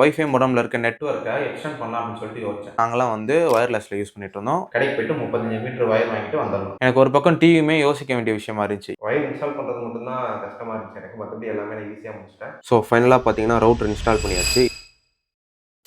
Wifi மோடம்ல இருக்க நெட்வொர்க்கை extend பண்ணலாம் அப்படின்னு சொல்லிட்டு யோசிச்சேன். நாங்களாம் வந்து வயர்லெஸ்ல யூஸ் பண்ணிட்டு இருந்தோம். கடைக்கு போயிட்டு 35 மீட்டர் வயர் வாங்கிட்டு வந்துடணும். எனக்கு ஒரு பக்கம் டிவியுமே யோசிக்க வேண்டிய விஷயமா இருந்துச்சு. வயர் இன்ஸ்டால் பண்றது மட்டும் தான் கஷ்டமா இருந்துச்சு எனக்கு. மற்றபடி எல்லாமே நான் ஈஸியாக முடிச்சிட்டேன். ஸோ ஃபைனலாக பார்த்தீங்கன்னா ரவுட்டர் இன்ஸ்டால் பண்ணியாச்சு.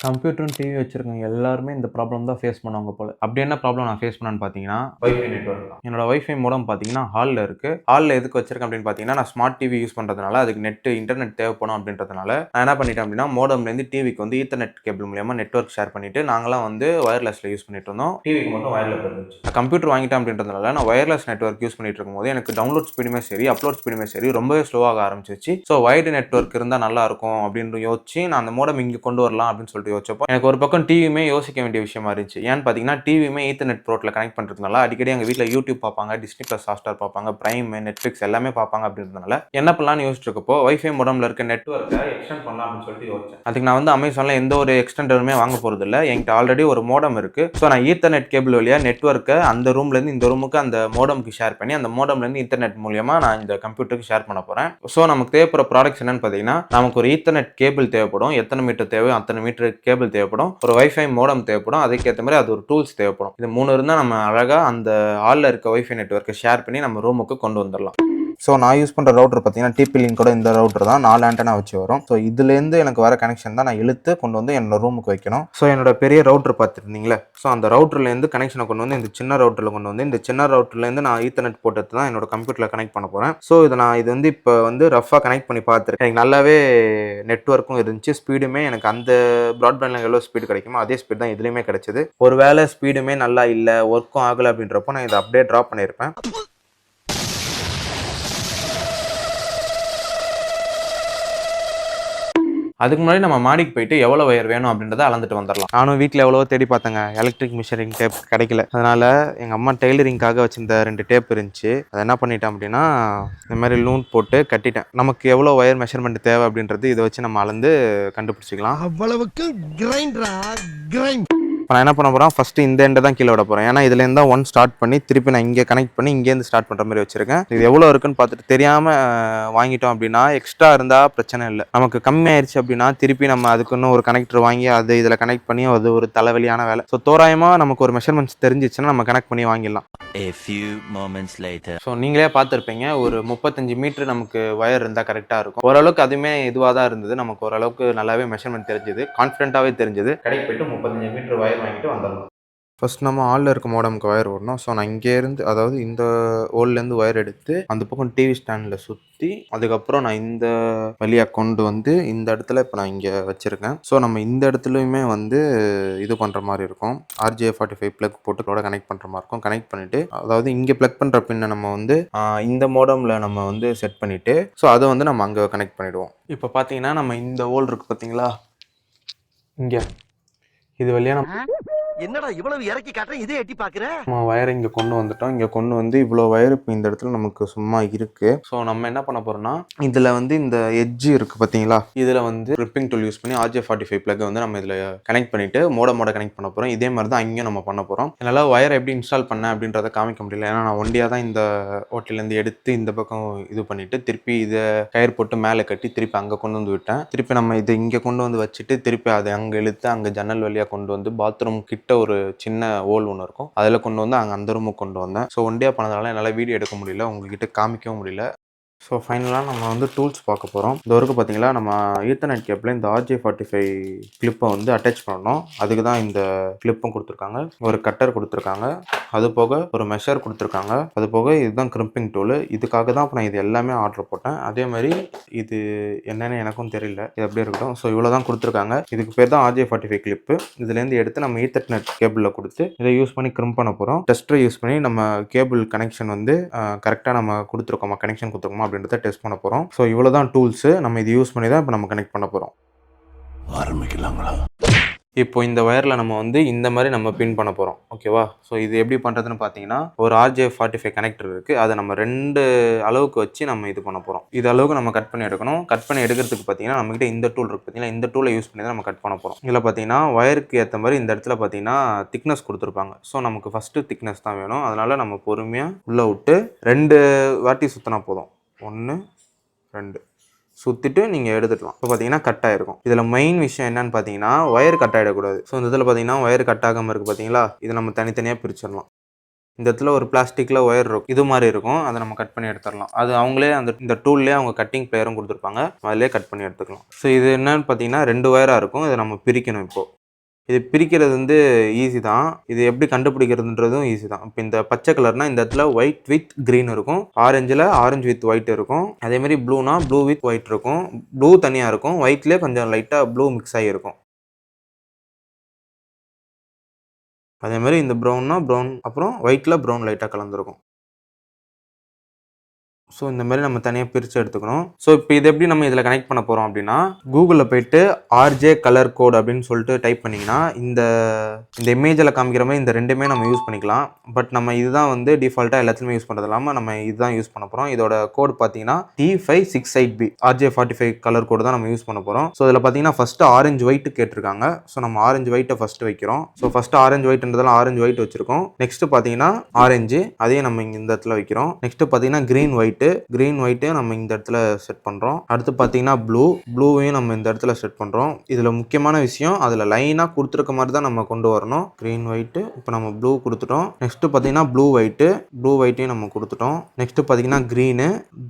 கம்ப்யூட்டரும் டிவி வச்சிருக்கவங்க எல்லாருமே இந்த ப்ராப்ளம் தான் ஃபேஸ் பண்ணுவாங்க போல. அப்படி என்ன ப்ராப்ளம் நான் ஃபேஸ் பண்ணேன்னு பார்த்தீங்கன்னா, வைஃபை நெட்வொர்க் தான். என்னோட வைஃபை மோடம் பார்த்தீங்கன்னா ஹாலில் இருக்கு. ஹாலில் எதுக்கு வச்சிருக்கேன் அப்படின்னு பார்த்தீங்கன்னா, நான் ஸ்மார்ட் டிவி யூஸ் பண்ணுறதுனால அதுக்கு இன்டர்நெட் தேவைப்படும் அப்படின்றதுனால நான் என்ன பண்ணிட்டேன் அப்படின்னா, மோடம்லேருந்து டிவிக்கு வந்து ஈத்தர்நெட் கேபிள் மூலியமா நெட்வொர்க் ஷேர் பண்ணிட்டு நாங்களாம் வந்து வயர்லெஸ்ல யூஸ் பண்ணிட்டு இருந்தோம். டிவிக்கு மட்டும் வயர்ல போயிருந்துச்சு. நான் கம்ப்யூட்டர் வாங்கிட்டேன் அப்படின்றதுனால நான் வயர்லெஸ் நெட்வொர்க் யூஸ் பண்ணிட்டு இருக்கும்போது எனக்கு டவுன்லோட் ஸ்பீடுமே சரி, அப்லோட் ஸ்பீடுமே சரி ரொம்பவே ஸ்லோவாக ஆரம்பிச்சிச்சு. ஸோ வயர்டு நெட்வொர்க் இருந்தால் நல்லா இருக்கும் அப்படின்னு யோசிச்சு நான் அந்த மோடம் இங்கே கொண்டு வரலாம் அப்படின்னு சொல்லிட்டு யோசிச்சப்போ எனக்கு ஒரு பக்கம் டிவியுமே யோசிக்க வேண்டிய விஷயமா இருந்துச்சு. ஏன்னு பார்த்தீங்கன்னா, டிவியுமே ஈத்தர்நெட் போர்ட்ல கனெக்ட் பண்றதுனால அடிக்கடி எங்க வீட்ல யூடியூப் பார்ப்பாங்க, டிஸ்னி பிளஸ் ஹாட்ஸ்டார் பார்ப்பாங்க, பிரைம், நெட்ஃபிளிக்ஸ் எல்லாமே பார்ப்பாங்க அப்படின்றதுனால என்ன பண்ணலாம்னு யோசிச்சிட்டு இருக்கப்போ வைஃபை மோடம்ல இருக்க நெட்வொர்க்கை எக்ஸ்டெண்ட் பண்ணலாம் அப்படின்னு சொல்லிட்டு யோசிச்சேன். அதுக்கு நான் வந்து அமேசான்ல எந்த ஒரு எக்ஸ்டெண்டருமே வாங்க போறது இல்ல. என்கிட்ட ஆல்ரெடி ஒரு மோடம் இருக்கு. ஸோ நான் ஈத்தர்நெட் கேபிள் வழியா நெட்வொர்க்கை அந்த ரூம்ல இருந்து இந்த ரூமுக்கு அந்த மோடம்க்கு ஷேர் பண்ணி அந்த மோடம்ல இருந்து இன்டர்நெட் மூலியமா நான் இந்த கம்ப்யூட்டருக்கு ஷேர் பண்ண போறேன். ஸோ நமக்கு தேவைப்படுற ப்ராடக்ட்ஸ் என்னன்னு பார்த்தீங்கன்னா, நமக்கு ஒரு ஈத்தர்நெட் கேபிள் தேவைப்படும். எத்தனை மீட்டர் தேவையோ அத்தனை மீட்டர் கேபிள் தேவைப்படும். ஒரு வைஃபை மோடம் தேவைப்படும். அதுக்கேற்ற மாதிரி அது ஒரு டூல்ஸ் தேவைப்படும். இது 3 இருந்தால் நம்ம அழகாக அந்த ஹாலில் இருக்க வைஃபை நெட்வொர்க்கை ஷேர் பண்ணி நம்ம ரூமுக்கு கொண்டு வந்துடலாம். ஸோ நான் யூஸ் பண்ணுற ரவுட்டர் பார்த்தீங்கன்னா டிபி லிங்கோட இந்த ரவுட்டர் தான் 4 ஆண்டனா வச்சு வரும். ஸோ இதுலேருந்து எனக்கு வர கனெக்ஷன் தான் நான் இழுத்து கொண்டு வந்து என்னோட ரூமுக்கு வைக்கணும். ஸோ என்னோட பெரிய ரவுட்டர் பார்த்துருந்தீங்களே, ஸோ அந்த ரவுட்டர்லேருந்து கனெக்ஷனை கொண்டு வந்து இந்த சின்ன ரவுட்டரில் கொண்டு வந்து இந்த சின்ன ரவுட்டர்லேருந்து நான் ஈத்தர்நெட் போட்டு தான் என்னோட கம்ப்யூட்டரில் கனெக்ட் பண்ண போகிறேன். ஸோ இது வந்து இப்போ வந்து ரஃபாக கனெக்ட் பண்ணி பார்த்துருக்கேன். எனக்கு நல்லாவே நெட்வொர்க்கும் இருந்துச்சு. ஸ்பீடுமே எனக்கு அந்த ப்ராட்பேண்டில் எவ்வளோ ஸ்பீடு கிடைக்குமோ அதே ஸ்பீட் தான் இதுலேயுமே கிடைச்சது. ஒரு வேளை ஸ்பீடுமே நல்லா இல்லை, ஒர்க்கும் ஆகலை அப்படின்றப்போ நான் இதை அப்படியே ட்ராப் பண்ணியிருப்பேன். அதுக்கு முன்னாடி நம்ம மாடிக்கு போயிட்டு எவ்வளோ வயர் வேணும் அப்படின்றத அளந்துட்டு வந்துடலாம். நானும் வீட்டில் எவ்வளவோ தேடி பார்த்தேங்க, எலக்ட்ரிக் மிஷரிங் டேப் கிடைக்கல. அதனால எங்கள் அம்மா டெய்லரிங்காக வச்சிருந்த 2 டேப் இருந்துச்சு. அதை என்ன பண்ணிட்டேன் அப்படின்னா, இந்த மாதிரி லூன் போட்டு கட்டிட்டேன். நமக்கு எவ்வளோ வயர் மெஷர்மெண்ட் தேவை அப்படின்றது இதை வச்சு நம்ம அளந்து கண்டுபிடிச்சிக்கலாம். அவ்வளவுக்கு கிரைண்டரா கிரைண்ட். இப்போ நான் என்ன பண்ண போகிறேன், ஃபஸ்ட்டு இந்த எண்டை தான் கீழே விட போகிறேன். ஏன்னா இதுலேருந்து தான் 1 ஸ்டார்ட் பண்ணி திருப்பி நான் இங்கே கனெக்ட் பண்ணி இங்கேருந்து ஸ்டார்ட் பண்ணுற மாதிரி வச்சிருக்கேன். இது எவ்வளோ இருக்குன்னு பார்த்துட்டு தெரியாமல் வாங்கிட்டோம் அப்படின்னா எக்ஸ்ட்ரா இருந்தால் பிரச்சனை இல்லை. நமக்கு கம்மி ஆயிடுச்சு அப்படின்னா திருப்பி நம்ம அதுக்குன்னு ஒரு கனெக்டர் வாங்கி அது இதில் கனெக்ட் பண்ணி அது ஒரு தலைவலியான வேலை. ஸோ தோராயமாக நமக்கு ஒரு மெஷர்மெண்ட்ஸ் தெரிஞ்சிச்சுன்னா நம்ம கனெக்ட் பண்ணி வாங்கிடலாம். ஸோ நீங்களே பார்த்துருப்பீங்க, ஒரு 35 மீட்டர் நமக்கு வயர் இருந்தால் கரெக்டாக இருக்கும். ஓரளவுக்கு அதுவுமே இதுவாக தான் இருந்தது. நமக்கு ஓரளவுக்கு நல்லாவே மெஷர்மெண்ட் தெரிஞ்சது, கான்ஃபிடென்ட்டாகவே தெரிஞ்சது. கடைக்கு போயிட்டு 35 மீட்டர் வயர் வாங்கிட்டு வந்துடலாம். ஃபர்ஸ்ட் நம்ம ஹாலில் இருக்க மோடமுக்கு வயர் ஓடணும். ஸோ நான் இங்கேருந்து அதாவது இந்த ஹோல்லேருந்து வயர் எடுத்து அந்த பக்கம் டிவி ஸ்டாண்டில் சுற்றி அதுக்கப்புறம் நான் இந்த வழியாக கொண்டு வந்து இந்த இடத்துல இப்போ நான் இங்கே வச்சுருக்கேன். ஸோ நம்ம இந்த இடத்துலையுமே வந்து இது பண்ணுற மாதிரி இருக்கும். RJ45 ப்ளக் போட்டு கூட கனெக்ட் பண்ணுற மாதிரி இருக்கும். கனெக்ட் பண்ணிவிட்டு அதாவது இங்கே ப்ளக் பண்ணுற பின்னை நம்ம வந்து இந்த மோடமில் நம்ம வந்து செட் பண்ணிவிட்டு ஸோ அதை வந்து நம்ம அங்கே கனெக்ட் பண்ணிவிடுவோம். இப்போ பார்த்தீங்கன்னா நம்ம இந்த ஹோல் இருக்குது பார்த்தீங்களா, இங்கே இது வழியாக நம்ம என்னடா இவ்வளவு இறக்கி காட்டுறேன், இதே எட்டி பாக்குற. நம்ம வயரை இங்கே கொண்டு வந்துட்டோம். இங்கே கொண்டு வந்து இவ்வளோ வயர் இப்போ இந்த இடத்துல நமக்கு சும்மா இருக்குது. ஸோ நம்ம என்ன பண்ண போகிறோம்னா, இதில் வந்து இந்த எட்ஜு இருக்குது பார்த்தீங்களா, இதில் வந்து ரிப்பிங் டூல் யூஸ் பண்ணி RJ45 ப்ளக்கை வந்து நம்ம இதில் கனெக்ட் பண்ணிவிட்டு மோட கனெக்ட் பண்ண போகிறோம். இதே மாதிரி தான் அங்கேயும் நம்ம பண்ண போகிறோம். என்னால் வயரை எப்படி இன்ஸ்டால் பண்ணேன் அப்படின்றத காமிக்க முடியல. ஏன்னா நான் ஒண்டியாக தான் இந்த ஹோட்டல்லேருந்து எடுத்து இந்த பக்கம் இது பண்ணிவிட்டு திருப்பி இதை கயிறு போட்டு மேலே கட்டி திருப்பி அங்கே கொண்டு வந்து விட்டேன். திருப்பி நம்ம இதை இங்கே கொண்டு வந்து வச்சுட்டு திருப்பி அதை அங்கே இழுத்து அங்கே ஜன்னல் வழியாக கொண்டு வந்து பாத்ரூம் கிட்ட ஒரு சின்ன ஹோல் ஒன்று இருக்கும், அதில் கொண்டு வந்து அங்கே அந்த ரூமுக்கு கொண்டு வந்தேன். ஸோ ஒண்டியாக பண்ணதால என்னால் வீடியோ எடுக்க முடியல, உங்கள்கிட்ட காமிக்கவும் முடியல. ஸோ ஃபைனலாக நம்ம வந்து டூல்ஸ் பார்க்க போகிறோம். இந்த வரைக்கும் பார்த்தீங்களா, நம்ம ஈத்தர்நெட் கேப்பில் இந்த RJ45 கிளிப்பை வந்து அட்டாச் பண்ணணும். அதுக்கு தான் இந்த கிளிப்பும் கொடுத்துருக்காங்க, ஒரு கட்டர் கொடுத்துருக்காங்க, அது போக ஒரு மெஷர் கொடுத்துருக்காங்க, அது போக இதுதான் கிரிம்பிங் டூலு. இதுக்காக தான் இப்போ நான் இது எல்லாமே ஆர்டர் போட்டேன். அதே மாதிரி இது என்னென்னு எனக்கும் தெரியல, இது அப்படியே இருக்கட்டும். ஸோ இவ்வளோ தான் கொடுத்துருக்காங்க. இதுக்கு பேர் தான் RJ45 கிளிப்பு. இதுலேருந்து எடுத்து நம்ம ஈத்தர்நெட் கேபிளில் கொடுத்து இதை யூஸ் பண்ணி கிரிம்ப் பண்ண போகிறோம். டெஸ்டரை யூஸ் பண்ணி நம்ம கேபிள் கனெக்ஷன் வந்து கரெக்டாக நம்ம கொடுத்துருக்கோமா, கனெக்ஷன் கொடுத்துருக்கோமா அப்படின்றத டெஸ்ட் பண்ண போகிறோம். ஸோ இவ்வளோ தான் டூல்ஸு. நம்ம இது யூஸ் பண்ணி தான் இப்போ நம்ம கனெக்ட் பண்ண போகிறோம். ஆரம்பிக்கலாங்களா? இப்போ இந்த வயரில் நம்ம வந்து இந்த மாதிரி நம்ம பின் பண்ண போகிறோம், ஓகேவா? ஸோ இது எப்படி பண்ணுறதுன்னு பார்த்தீங்கன்னா, ஒரு RJ45 கனெக்டர் இருக்குது, அதை நம்ம 2 அளவுக்கு வச்சு நம்ம இது பண்ண போகிறோம். இது அளவுக்கு நம்ம கட் பண்ணி எடுக்கணும். கட் பண்ணி எடுக்கிறதுக்கு பார்த்தீங்கன்னா நம்மகிட்ட இந்த டூல் இருக்குது பார்த்தீங்கன்னா, இந்த டூலை யூஸ் பண்ணி தான் நம்ம கட் பண்ண போகிறோம். இதில் பார்த்தீங்கன்னா வயருக்கு ஏற்ற மாதிரி இந்த இடத்துல பார்த்தீங்கன்னா திக்னஸ் கொடுத்துருப்பாங்க. ஸோ நமக்கு ஃபஸ்ட்டு திக்னஸ் தான் வேணும். அதனால் நம்ம பொறுமையாக உள்ளே விட்டு 2 வாட்டி சுற்றினா போதும். 1 2. சுற்றிட்டு நீங்கள் எடுத்துக்கலாம். இப்போ பார்த்தீங்கன்னா கட் ஆகிருக்கும். இதில் மெயின் விஷயம் என்னன்னு பார்த்தீங்கன்னா ஒயர் கட் ஆகிடக்கூடாது. ஸோ இந்த இதில் பார்த்தீங்கன்னா ஒயர் கட் ஆகாமல் இருக்குது பார்த்தீங்களா, இதை நம்ம தனித்தனியாக பிரிச்சிடலாம். இந்த இடத்துல ஒரு பிளாஸ்டிக்கில் ஒயர் இருக்கும், இது மாதிரி இருக்கும், அதை நம்ம கட் பண்ணி எடுத்துடலாம். அது அவங்களே இந்த டூல்லேயே அவங்க கட்டிங் பிளேயரும் கொடுத்துருப்பாங்க, அதிலே கட் பண்ணி எடுத்துக்கலாம். ஸோ இது என்னன்னு பார்த்தீங்கன்னா 2 ஒயராக இருக்கும், இதை நம்ம பிரிக்கணும். இப்போது இது பிரிக்கிறது ஈஸி தான். இது எப்படி கண்டுபிடிக்கிறதுன்றதும் ஈஸி தான். இப்போ இந்த பச்சை கலர்னா இந்த இடத்துல ஒயிட் வித் க்ரீன் இருக்கும், ஆரஞ்சில் ஆரஞ்சு வித் ஒயிட் இருக்கும், அதேமாதிரி ப்ளூனா ப்ளூ வித் ஒயிட் இருக்கும், ப்ளூ தனியாக இருக்கும், ஒயிட்லேயே கொஞ்சம் லைட்டாக ப்ளூ மிக்ஸ் ஆகியிருக்கும். அதேமாதிரி இந்த ப்ரௌன்னா ப்ரௌன், அப்புறம் ஒயிட்டில் ப்ரௌன் லைட்டாக கலந்துருக்கும். ஸோ இந்த மாதிரி நம்ம தனியாக பிரித்து எடுத்துக்கணும். ஸோ இப்போ இது எப்படி நம்ம இதில் கனெக்ட் பண்ண போகிறோம் அப்படின்னா, கூகுளில் போயிட்டு ஆர்ஜே கலர் கோட் அப்படின்னு சொல்லிட்டு டைப் பண்ணிங்கன்னா இந்த இமேஜில் காமிக்கிற மாதிரி இந்த ரெண்டுமே நம்ம யூஸ் பண்ணிக்கலாம். பட் நம்ம இதுதான் டிஃபால்ட்டாக எல்லாத்துலேயுமே யூஸ் பண்ணுறது இல்லாமல் நம்ம இதுதான் யூஸ் பண்ண போகிறோம். இதோட கோட் பார்த்தீங்கன்னா T568B RJ45 கலர் கோடு தான் நம்ம யூஸ் பண்ண போகிறோம். ஸோ இதில் பார்த்தீங்கன்னா ஃபஸ்ட்டு ஆரஞ்சு ஒயிட்டு கேட்டிருக்காங்க. ஸோ நம்ம ஆரஞ்சு ஒயிட்டை ஃபஸ்ட்டு வைக்கிறோம். ஸோ ஃபஸ்ட்டு ஆரஞ்சு ஒயிட்ன்றதெல்லாம் ஆரஞ்சு ஒயிட் வச்சுருக்கோம். நெக்ஸ்ட்டு பார்த்தீங்கன்னா ஆரஞ்சு, அதையும் நம்ம இங்கே இந்த இடத்துல வைக்கிறோம். நெக்ஸ்ட்டு பார்த்தீங்கன்னா க்ரீன் ஒயிட்டு நம்ம இந்த இடத்துல செட் பண்ணுறோம். அடுத்து பார்த்தீங்கன்னா ப்ளூவையும் நம்ம இந்த இடத்துல செட் பண்ணுறோம். இதில் முக்கியமான விஷயம், அதில் லைனாக கொடுத்துருக்க மாதிரி தான் நம்ம கொண்டு வரணும். க்ரீன் ஒயிட்டு, இப்போ நம்ம ப்ளூ கொடுத்துட்டோம். நெக்ஸ்ட்டு பார்த்தீங்கன்னா ப்ளூ ஒயிட்டையும் நம்ம கொடுத்துட்டோம். நெக்ஸ்ட்டு பார்த்தீங்கன்னா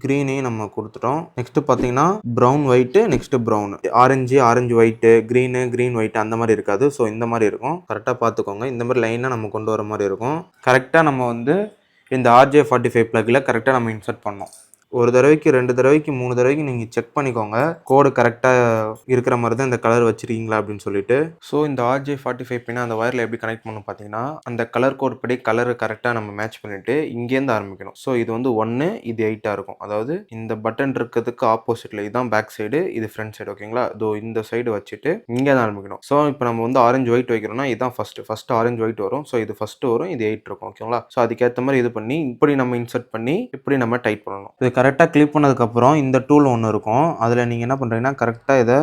க்ரீனையும் நம்ம கொடுத்துட்டோம். நெக்ஸ்ட்டு பார்த்தீங்கன்னா brown white, next brown, orange white, green white அந்த மாதிரி இருக்காது. ஸோ இந்த மாதிரி இருக்கும், கரெக்டாக பார்த்துக்கோங்க. இந்த மாதிரி லைனாக நம்ம கொண்டு வர மாதிரி இருக்கும். கரெக்டாக நம்ம இந்த RJ45 ப்ளக்கில் கரெக்டாக நம்ம இன்சர்ட் பண்ணோம். ஒரு தடவைக்கு 2 தடவைக்கு 3 தடவைக்கு நீங்கள் செக் பண்ணிக்கோங்க, கோடு கரெக்டாக இருக்கிற மாதிரி தான் இந்த கலர் வச்சுருக்கீங்களா அப்படின்னு சொல்லிட்டு. ஸோ இந்த RJ45 பின்னா அந்த ஒயரில் எப்படி கனெக்ட் பண்ணணும் பார்த்தீங்கன்னா, அந்த கலர் கோட் படி கலரை கரெக்டாக நம்ம மேட்ச் பண்ணிவிட்டு இங்கேருந்து ஆரம்பிக்கணும். ஸோ இது 1, இது 8ஆக இருக்கும். அதாவது இந்த பட்டன் இருக்கிறதுக்கு ஆப்போசிட்டில் இதுதான் பேக் சைடு, இது ஃப்ரண்ட் சைடு. ஓகேங்களா, இதோ இந்த சைடு வச்சுட்டு இங்கே தான் ஆரம்பிக்கணும். ஸோ இப்போ நம்ம ஆரஞ்சு ஒயிட் வைக்கிறோம்னா இதுதான் ஃபஸ்ட்டு ஆரஞ்சு ஒயிட் வரும். ஸோ இது ஃபஸ்ட்டு வரும், இது 8 இருக்கும். ஓகேங்களா, ஸோ அதுக்கேற்ற மாதிரி இது பண்ணி இப்படி நம்ம இன்சர்ட் பண்ணி இப்படி நம்ம டைப் பண்ணணும். இது கரெக்டாக கிளிக் பண்ணதுக்கப்புறம் இந்த டூல் ஒன்று இருக்கும், அதில் நீங்கள் என்ன பண்ணுறீங்கன்னா கரெக்டாக இதை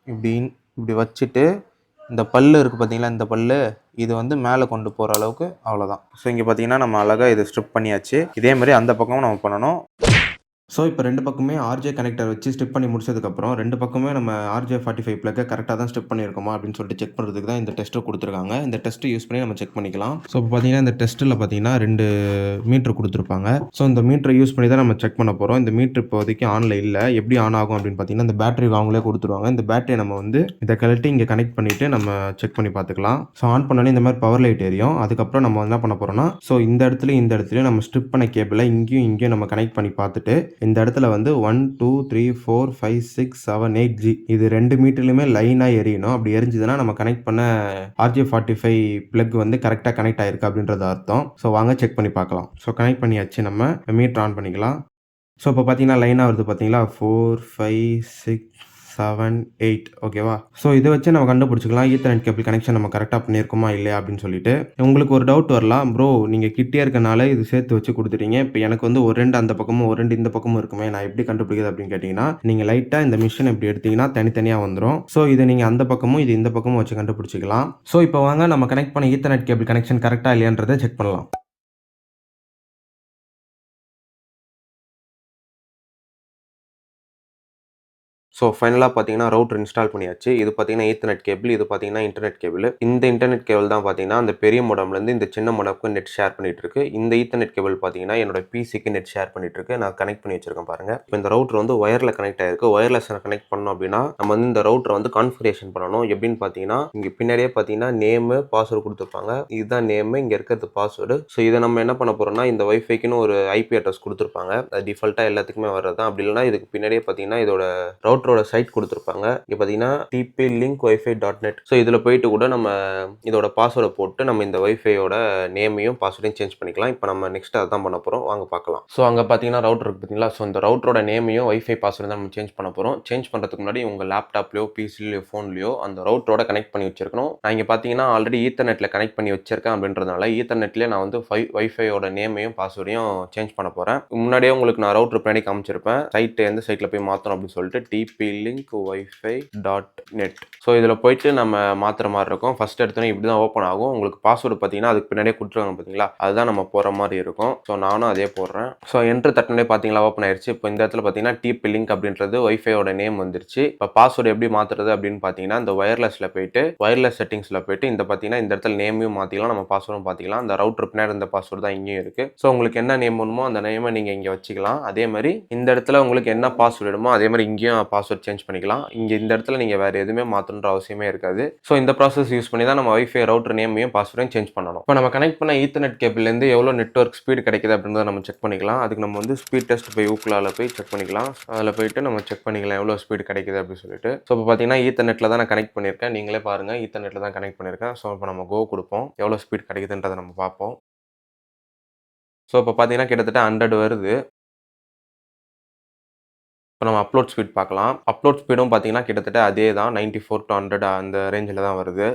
இப்படி வச்சுட்டு இந்த பல்லு இருக்குது பார்த்தீங்களா, இந்த பல்லு இது மேலே கொண்டு போகிற அளவுக்கு, அவ்வளோதான். ஸோ இங்கே பார்த்தீங்கன்னா நம்ம அழகாக இதை ஸ்ட்ரிப் பண்ணியாச்சு. இதே மாதிரி அந்த பக்கமும் நம்ம பண்ணணும். ஸோ இப்போ 2 பக்கமே ஆர்ஜே கனெக்டர் வச்சு ஸ்டிப் பண்ணி முடிச்சதுக்கப்புறம் 2 பக்கமே நம்ம RJ45 ப்ளக்கை கரெக்டாக தான் ஸ்டிப் பண்ணியிருக்கோமா அப்படின்னு சொல்லிட்டு செக் பண்ணுறதுக்கு தான் இந்த டெஸ்ட்டை கொடுத்துருக்காங்க. இந்த டெஸ்ட்டை யூஸ் பண்ணி நம்ம செக் பண்ணிக்கலாம். ஸோ இப்போ பார்த்தீங்கன்னா இந்த டெஸ்ட்டில் பார்த்தீங்கன்னா 2 மீட்ரு கொடுத்துருப்பாங்க. ஸோ இந்த மீட்டரை யூஸ் பண்ணி தான் நம்ம செக் பண்ண போகிறோம். இந்த மீட்ரு இப்போதைக்கு ஆனில் இல்லை. எப்படி ஆன் ஆகும் அப்படின்னு பார்த்தீங்கன்னா, இந்த பேட்டரி அவங்களே கொடுத்துருவாங்க. இந்த பேட்டரியை நம்ம இதை கழட்டி இங்கே கனெக்ட் பண்ணிவிட்டு நம்ம செக் பண்ணி பார்த்துக்கலாம். ஸோ ஆன் பண்ணோன்னே இந்த மாதிரி பவர் லைட் எரியும். அதுக்கப்புறம் நம்ம என்ன பண்ண போகிறோம்னா, ஸோ இந்த இடத்துலையும் நம்ம ஸ்ட்ரிப் பண்ண கேபிளை இங்கேயும் நம்ம கனெக்ட் பண்ணி பார்த்துட்டு இந்த இடத்துல 1 2 3 4 5 6 7 8 G இது 2 மீட்டர்லையுமே லைனாக எரியணும். அப்படி எரிஞ்சுதுன்னா நம்ம கனெக்ட் பண்ண RJ45 பிளக் கரெக்டாக கனெக்ட் ஆயிருக்கு அப்படின்றது அர்த்தம். ஸோ வாங்க செக் பண்ணி பார்க்கலாம். ஸோ கனெக்ட் பண்ணியாச்சு, நம்ம மீட்டர் ஆன் பண்ணிக்கலாம். ஸோ இப்போ பார்த்தீங்கன்னா லைனாக வருது பார்த்தீங்களா, 4 5 6 7 8. ஓகேவா, ஸோ இதை வச்சு நம்ம கண்டுபிடிச்சிக்கலாம் ஈத்தர்நெட் கேபிள் கனெக்ஷன் நம்ம கரெக்டாக பண்ணியிருக்கோமா இல்லையா அப்படின்னு சொல்லிட்டு. உங்களுக்கு ஒரு டவுட் வரலாம், ப்ரோ நீங்கள் கிட்டே இருக்கனால இது சேர்த்து வச்சு கொடுத்துட்டீங்க, இப்போ எனக்கு ஒரு 2 அந்த பக்கமும் ஒரு 2 இந்த பக்கமும் இருக்குமே, நான் எப்படி கண்டுபிடிக்கிறது அப்படின்னு கேட்டிங்கன்னா, நீங்கள் லைட்டாக இந்த மிஷின் எப்படி எடுத்தீங்கன்னா தனித்தனியாக வந்துடும். ஸோ இதை நீங்கள் அந்த பக்கமும் இது இந்த பக்கமும் வச்சு கண்டுபிடிச்சிக்கலாம். ஸோ இப்போ வாங்க நம்ம கனெக்ட் பண்ண ஈத்தர்நெட் கேபிள் கனெக்ஷன் கரெக்டாக இல்லையான்றதை செக் பண்ணலாம். ஸோ ஃபைனலாக பார்த்தீங்கன்னா ரவுட்டர் இன்ஸ்டால் பண்ணியாச்சு. இது பார்த்தீங்கன்னா ஈத்தர்நெட் கேபிள், இது பார்த்தீங்கன்னா இன்டர்நெட் கேபிள். இந்த இன்டர்நெட் கேபிள் தான் பார்த்தீங்கன்னா அந்த பெரிய மோடம்லேருந்து இந்த சின்ன மோடம்க்கு நெட் ஷேர் பண்ணிட்டு இருக்கு. இந்த ஈத்தர்நெட் கேபிள் பார்த்தீங்கன்னா என்னோட பிசிக்கு நெட் ஷேர் பண்ணிட்டு இருக்கு. நான் கனெக்ட் பண்ணி வச்சிருக்கேன் பாருங்க. இப்போ இந்த ரவுட்டர் ஒயரில் கனெக்ட் ஆயிருக்கு. ஒயர்லெஸ் கனெக்ட் பண்ணோம் அப்படின்னா நம்ம இந்த ரவுட்டரை கான்ஃபிகரேஷன் பண்ணணும். எப்படின்னு பார்த்தீங்கன்னா இங்கே பின்னாடியே பார்த்தீங்கன்னா நேமு பாஸ்வேர்டு கொடுத்துருப்பாங்க. இதுதான் நேமு, இங்கே இருக்கிறது பாஸ்வேர்டு. ஸோ இதை நம்ம என்ன பண்ண போறோம்னா, இந்த வைஃபைக்குன்னு ஒரு ஐபி அட்ரஸ் கொடுத்துருப்பாங்க. அது டிஃபால்ட்டாக எல்லாத்துக்குமே வர்றது தான். அப்படி இல்லைன்னா இதுக்கு பின்னாடியே பார்த்தீங்கன்னா இதோட ரவுட்டரோட சைட் கொடுத்துருப்பாங்க. இங்கே பார்த்தீங்கன்னா tplinkwifi.net. ஸோ இதில் போயிட்டு கூட நம்ம இதோட பாஸ்வேர்டை போட்டு நம்ம இந்த வைஃபையோட நேமையும் பாஸ்வேர்டையும் சேஞ்ச் பண்ணிக்கலாம். இப்போ நம்ம நெக்ஸ்ட் அதான் பண்ண போகிறோம், வாங்க பார்க்கலாம். ஸோ அங்கே பார்த்தீங்கன்னா ரவுட்டர் இருக்குது பார்த்தீங்களா, ஸோ இந்த ரவுட்டரோட நேமையும் வைஃபை பாஸ்வேர்டு தான் நம்ம சேஞ்ச் பண்ண போகிறோம். சேஞ்ச் பண்ணுறதுக்கு முன்னாடி உங்கள் லேப்டாப்லையோ பிசிலையோ ஃபோன்லையோ அந்த ரவுட்டரோட கனெக்ட் பண்ணி வச்சிருக்கணும். நான் இங்கே பார்த்தீங்கன்னா ஆல்ரெடி ஈத்தர்நெட்டில் கனெக்ட் பண்ணி வச்சிருக்கேன் அப்படின்றதுனால ஈத்தர்நெட்லேயே நான் வைஃபையோட நேமையும் பாஸ்வேர்டையும் சேஞ்ச் பண்ண போகிறேன். முன்னாடியே உங்களுக்கு நான் ரவுட்டர் பின்னாடி காமிச்சிருப்பேன், சைட்டு எந்த சைட்டில் போய் மாற்றணும் அப்படின்னு சொல்லிட்டு TP-Link Wi-Fi.net. ஸோ இதில் போயிட்டு நம்ம மாற்றுற மாதிரி இருக்கும். ஃபஸ்ட் எடுத்தோன்னே இப்படி தான் ஓப்பன் ஆகும். உங்களுக்கு பாஸ்வேர்டு பார்த்தீங்கன்னா அதுக்கு பின்னாடியே கொடுத்துருவாங்க பார்த்தீங்களா, அதுதான் நம்ம போகிற மாதிரி இருக்கும். ஸோ நானும் அதே போடுறேன். ஸோ என்ட்ரு தட்டினே பார்த்தீங்களா ஓப்பன் ஆயிடுச்சு. இப்போ இந்த இடத்துல பார்த்தீங்கன்னா TP-Link அப்படின்றது ஒய்ஃபையோட நேம் வந்துருச்சு. இப்போ பாஸ்வேர்டு எப்படி மாற்றுறது அப்படின்னு பார்த்தீங்கன்னா, இந்த வயர்லெஸில் போயிட்டு வயர்லெஸ் செட்டிங்ஸில் போயிட்டு இந்த பார்த்தீங்கன்னா இந்த இடத்துல நேமையும் மாற்றிக்கலாம், நம்ம பாஸ்வேர்டும் பார்த்திக்கலாம். அந்த ரவுட்டர் பின்னாடி இந்த பாஸ்வேர்டு தான் இங்கேயும் இருக்குது. ஸோ உங்களுக்கு என்ன நேம் வேணுமோ அந்த நேமை நீங்கள் இங்கே வச்சுக்கலாம். அதே மாதிரி இந்த இடத்துல உங்களுக்கு என்ன பாஸ்வேர்டு வேணுமோ அதே மாதிரி இங்கேயும் பாஸ்வேர்ட் சேஞ்ச் பண்ணிக்கலாம். இங்கே இந்த இடத்துல நீங்கள் வேறு எதுவுமே மாற்றணுன்ற அவசியமே இருக்காது. ஸோ இந்த ப்ராசஸ் யூஸ் பண்ணி தான் நம்ம வைஃபை ரவுட்டர் நேமையும் பாஸ்வேர்டையும் சேஞ்ச் பண்ணணும். இப்போ நம்ம கனெக்ட் பண்ண ஈத்தர்நெட் கேபிள்லேருந்து எவ்வளோ நெட்வொர்க் ஸ்பீடு கிடைக்குது அப்படின்றத நம்ம செக் பண்ணிக்கலாம். அதுக்கு நம்ம வந்து ஸ்பீட் டெஸ்ட் போய் ஊக்லாவில் போய் செக் பண்ணிக்கலாம். அதில் போயிட்டு நம்ம செக் பண்ணிக்கலாம் எவ்வளோ ஸ்பீடு கிடைக்குது அப்படின்னு சொல்லிட்டு. ஸோ இப்போ பார்த்தீங்கன்னா ஈத்தர்நெட்டில் தான் நான் கனெக்ட் பண்ணியிருக்கேன். நீங்களே பாருங்கள், ஈத்தர்நெட்டில் தான் கனெக்ட் பண்ணியிருக்கேன். ஸோ இப்போ நம்ம கோ கொடுப்போம், எவ்வளோ ஸ்பீட் கிடைக்குதுன்றதை நம்ம பார்ப்போம். ஸோ இப்போ பார்த்தீங்கன்னா கிட்டத்தட்ட 100 வருது. இப்போ நம்ம அப்லோட் ஸ்பீட் பார்க்கலாம். அப்லோட் ஸ்பீடும் பார்த்தீங்கன்னா கிட்டத்தட்ட அதே தான், 94 to 100 அந்த ரேஞ்சில் தான் வருது.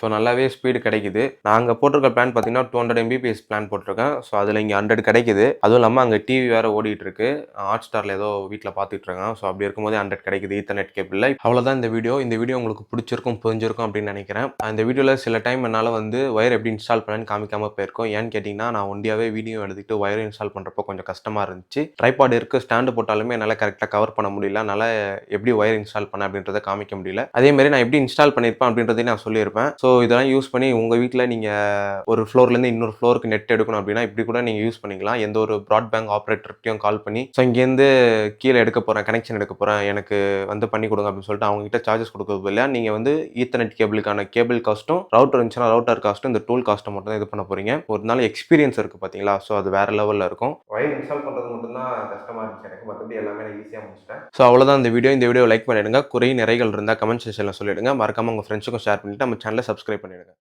ஸோ நல்லாவே ஸ்பீடு கிடைக்குது. நான் அங்கே போட்டிருக்க பிளான் பார்த்தீங்கன்னா 200 Mbps பிளான் போட்டிருக்கேன். ஸோ அதில் இங்கே 100 கிடைக்குது. அதுவும் இல்லாமல் அங்கே டிவி வேறு ஓடிட்டு இருக்கு. ஹாட்ஸ்டாரில் ஏதோ வீட்டில் பார்த்துட்டு இருக்கேன். ஸோ அப்படி இருக்கும்போது 100 கிடைக்குது ஈத்தர்நெட் கேபிளில். அவ்வளோதான் இந்த வீடியோ. இந்த வீடியோ உங்களுக்கு பிடிச்சிருக்கும், புரிஞ்சிருக்கும் அப்படின்னு நினைக்கிறேன். அந்த வீடியோவில் சில டைம் என்னால் வந்து ஒயர் எப்படி இன்ஸ்டால் பண்ணேன்னு காமிக்காமல் போயிருக்கோம். ஏன்னு கேட்டிங்கன்னா நான் ஒண்டியாவே வீடியோ எடுத்துகிட்டு ஒயர் இன்ஸ்டால் பண்ணுறப்போ கொஞ்சம் கஷ்டமாக இருந்துச்சு. ட்ரைபாட் இருக்குது, ஸ்டாண்டு போட்டாலுமே என்னால் கரெக்டாக கவர் பண்ண முடியல. அதனால் எப்படி ஒயர் இன்ஸ்டால் பண்ணேன் அப்படின்றத காமிக்க முடியல. அதேமாதிரி நான் எப்படி இன்ஸ்டால் பண்ணியிருப்பேன் அப்படின்றதையும் நான் சொல்லியிருப்பேன். ஸோ இதெல்லாம் யூஸ் பண்ணி உங்கள் வீட்டில் நீங்கள் ஒரு ஃப்ளோர்லேருந்து இன்னொரு ஃப்ளோருக்கு நெட் எடுக்கணும் அப்படின்னா இப்படி கூட நீங்கள் யூஸ் பண்ணிக்கலாம். எந்த ஒரு ப்ராட்பேண்ட் ஆப்ரேட்டர்கிட்டையும் கால் பண்ணி ஸோ இங்கேருந்து கீழே எடுக்க போகிறேன், கனெக்ஷன் எடுக்க போகிறேன், எனக்கு வந்து பண்ணி கொடுங்க அப்படின்னு சொல்லிட்டு அவங்ககிட்ட சார்ஜஸ் கொடுக்கறது இல்லை. நீங்கள் வந்து ஈத்தர்நெட் கேபிளுக்கான கேபிள் காஸ்ட்டும், ரவுட்டர் இருந்துச்சுன்னா ரவுட்டர் காஸ்ட்டும், இந்த டூல் காஸ்ட்டை மட்டும் தான் இது பண்ண போகிறீங்க. ஒரு நாள் எக்ஸ்பீரியன்ஸ் இருக்குது பார்த்தீங்களா, ஸோ அது வேறு லெவலில் இருக்கும். ஒயர் இன்ஸ்டால் பண்ணுறது மட்டும்தான் கஷ்டமாக இருந்துச்சு எனக்கு, மற்றபடி எல்லாமே நான் ஈஸியாக முடிச்சிட்டேன். ஸோ அவ்வளோதான் இந்த வீடியோ. இந்த வீடியோ லைக் பண்ணிடுங்க. குறை நிறைகள் இருந்தால் கமெண்ட் செக்ஷனில் சொல்லிடுங்க. மறக்காமல் உங்கள் ஃப்ரெண்ட்ஸுக்கும் ஷேர் பண்ணிவிட்டு நம்ம சேனலை சப்ஸ்கிரைப் பண்ணிடுங்க.